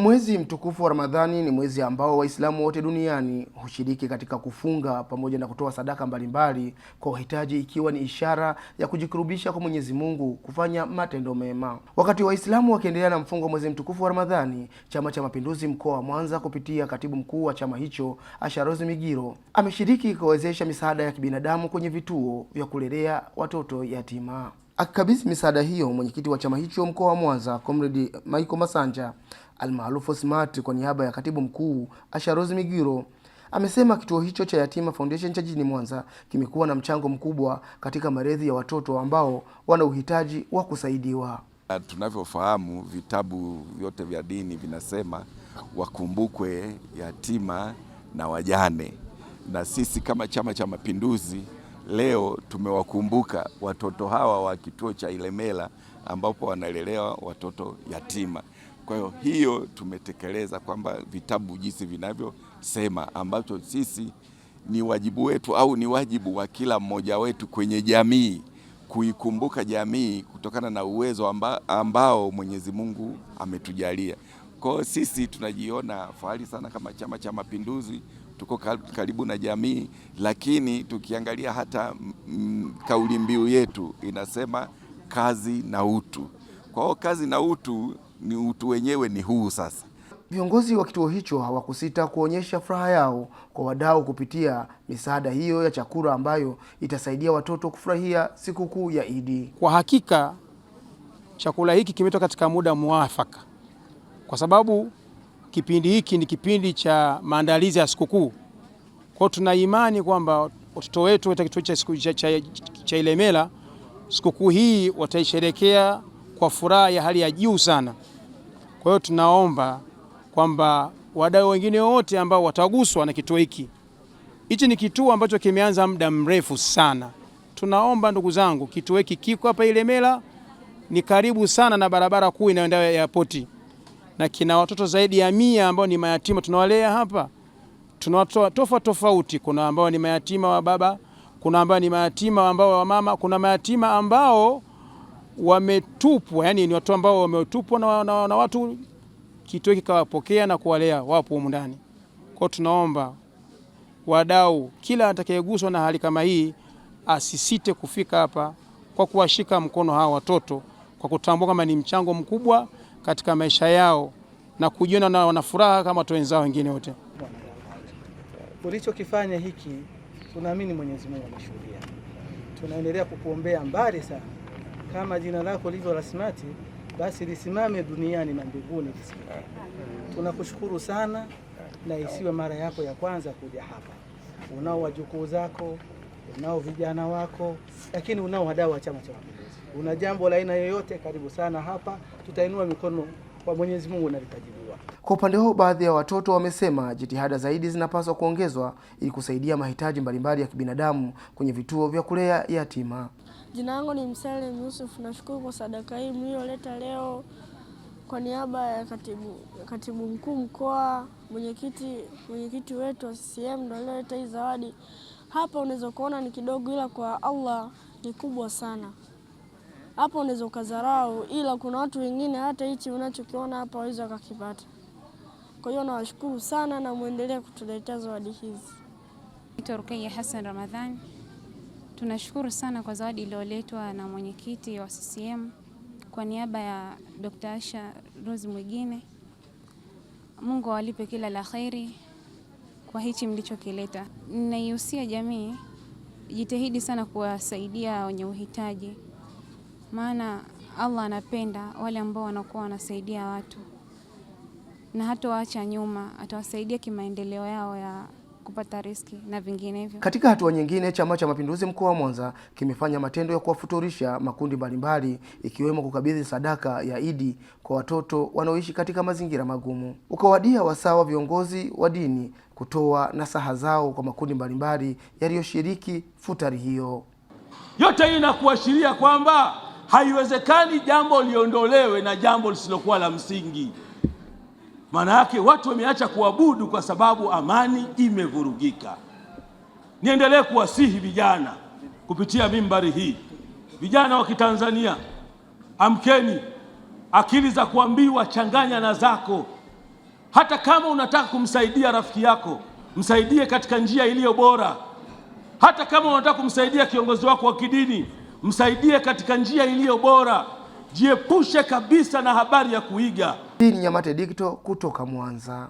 Mwezi mtukufu wa Ramadhani ni mwezi ambao Waislamu wote duniani hushiriki katika kufunga pamoja na kutoa sadaka mbalimbali kwa wahitaji, ikiwa ni ishara ya kujikurubisha kwa Mwenyezi Mungu, kufanya matendo mema. Wakati Waislamu wakiendelea na mfungo mwezi mtukufu wa Ramadhani, Chama cha Mapinduzi mkoa wa Mwanza kupitia katibu mkuu wa chama hicho Asha Rose Migiro ameshiriki kuwezesha misaada ya kibinadamu kwenye vituo vya kulelea watoto yatima. Akikabidhi misaada hiyo, mwenyekiti wa chama hicho mkoa wa Mwanza Comrade Michael Masanja almaarufu Smart, kwa niaba ya katibu mkuu Asha Rose Migiro, amesema kituo hicho cha Yatima Foundation cha jijini Mwanza kimekuwa na mchango mkubwa katika malezi ya watoto ambao wana uhitaji wa kusaidiwa. Tunavyofahamu, vitabu vyote vya dini vinasema wakumbukwe yatima na wajane, na sisi kama Chama cha Mapinduzi leo tumewakumbuka watoto hawa wa kituo cha Ilemela ambapo wanalelewa watoto yatima. Kwa hiyo tumetekeleza kwamba vitabu jinsi vinavyosema, ambacho sisi ni wajibu wetu au ni wajibu wa kila mmoja wetu kwenye jamii kuikumbuka jamii kutokana na uwezo ambao Mwenyezi Mungu ametujalia. Kwa hiyo sisi tunajiona fahari sana kama Chama cha Mapinduzi, tuko karibu na jamii, lakini tukiangalia hata kauli mbiu yetu inasema kazi na utu. Kwa hiyo kazi na utu, ni utu wenyewe ni huu sasa. Viongozi wa kituo hicho hawakusita kuonyesha furaha yao kwa wadau kupitia misaada hiyo ya chakula ambayo itasaidia watoto kufurahia sikukuu ya Idi. Kwa hakika chakula hiki kimetoka katika muda mwafaka, kwa sababu kipindi hiki ni kipindi cha maandalizi ya sikukuu. Kwa tuna imani kwamba watoto wetu katika kituo cha Ilemela sikukuu hii wataisherehekea kwa furaha ya hali ya juu sana. Kwa hiyo tunaomba kwamba wadau wengine wote ambao wataguswa na kituo hiki, hichi ni kituo ambacho kimeanza muda mrefu sana. Tunaomba ndugu zangu, kituo hiki kiko hapa Ilemela, ni karibu sana na barabara kuu inayoenda airport, na kina watoto zaidi ya 100 ambao ni mayatima tunawalea hapa. Tunawatoa tofauti, kuna ambao ni mayatima wa baba, kuna ambao ni mayatima ambao wa mama, kuna mayatima ambao wametupwa, yani ni watu ambao wametupwa na watu, kituo kikawapokea na kuwalea, wapo humu ndani. Kwa tunaomba wadau, kila atakayeguswa na hali kama hii asisite kufika hapa kwa kuwashika mkono hawa watoto, kwa kutambua kama ni mchango mkubwa katika maisha yao na kujiona na wana furaha kama watu wenzao wengine wote. Ulichokifanya hiki, tunaamini Mwenyezi Mungu ameshuhudia. Tunaendelea kukuombea mbali sana, kama jina lako lilivyo Rasmati, basi lisimame duniani na mbinguni. Tunakushukuru sana, na isiwe mara yako ya kwanza kuja hapa. Unao wajukuu zako, unao vijana wako, lakini unao wadau wa Chama cha Mapinduzi. Una jambo la aina yoyote, karibu sana hapa, tutainua mikono kwa Mwenyezi Mungu na litajibiwa. Kwa upande wao, baadhi ya watoto wamesema jitihada zaidi zinapaswa kuongezwa ili kusaidia mahitaji mbalimbali ya kibinadamu kwenye vituo vya kulea yatima. Jina langu ni Msalim Yusuf. Nashukuru kwa sadaka hii mlioleta leo kwa niaba ya katibu mkuu mkoa, mwenyekiti wetu wa CCM ndio alileta hii zawadi. Hapa unaweza kuona ni kidogo, ila kwa Allah ni kubwa sana. Hapa unaweza kudharau, ila kuna watu wengine hata hichi unachokiona hapa waweza wakakipata. Kwa hiyo nawashukuru sana na muendelee kutuletea zawadi hizi. Rukaiya Hassan Ramadhani. Tunashukuru sana kwa zawadi iliyoletwa na mwenyekiti wa CCM kwa niaba ya Dr. Asha Rose Migiro. Mungu awalipe kila la kheri kwa hichi mlichokileta. Ninaihusia jamii jitahidi sana kuwasaidia wenye uhitaji, maana Allah anapenda wale ambao wanakuwa wanasaidia watu, na hata waacha nyuma, atawasaidia kimaendeleo yao ya kupata riziki na vinginevyo. Katika hatua nyingine, Chama cha Mapinduzi mkoa wa Mwanza kimefanya matendo ya kuwafuturisha makundi mbalimbali, ikiwemo kukabidhi sadaka ya Idi kwa watoto wanaoishi katika mazingira magumu. Ukawadia wasaa wa viongozi wa dini kutoa nasaha zao kwa makundi mbalimbali yaliyoshiriki futari hiyo. Yote hii inakuashiria kwamba haiwezekani jambo liondolewe na jambo lisilokuwa la msingi. Maana yake watu wameacha kuabudu kwa sababu amani imevurugika. Niendelee kuwasihi vijana kupitia mimbari hii. Vijana wa Kitanzania, amkeni, akili za kuambiwa changanya na zako. Hata kama unataka kumsaidia rafiki yako, msaidie katika njia iliyo bora. Hata kama unataka kumsaidia kiongozi wako wa kidini, msaidie katika njia iliyo bora. Jiepushe kabisa na habari ya kuiga. Hii ni Nyamate Digital kutoka Mwanza.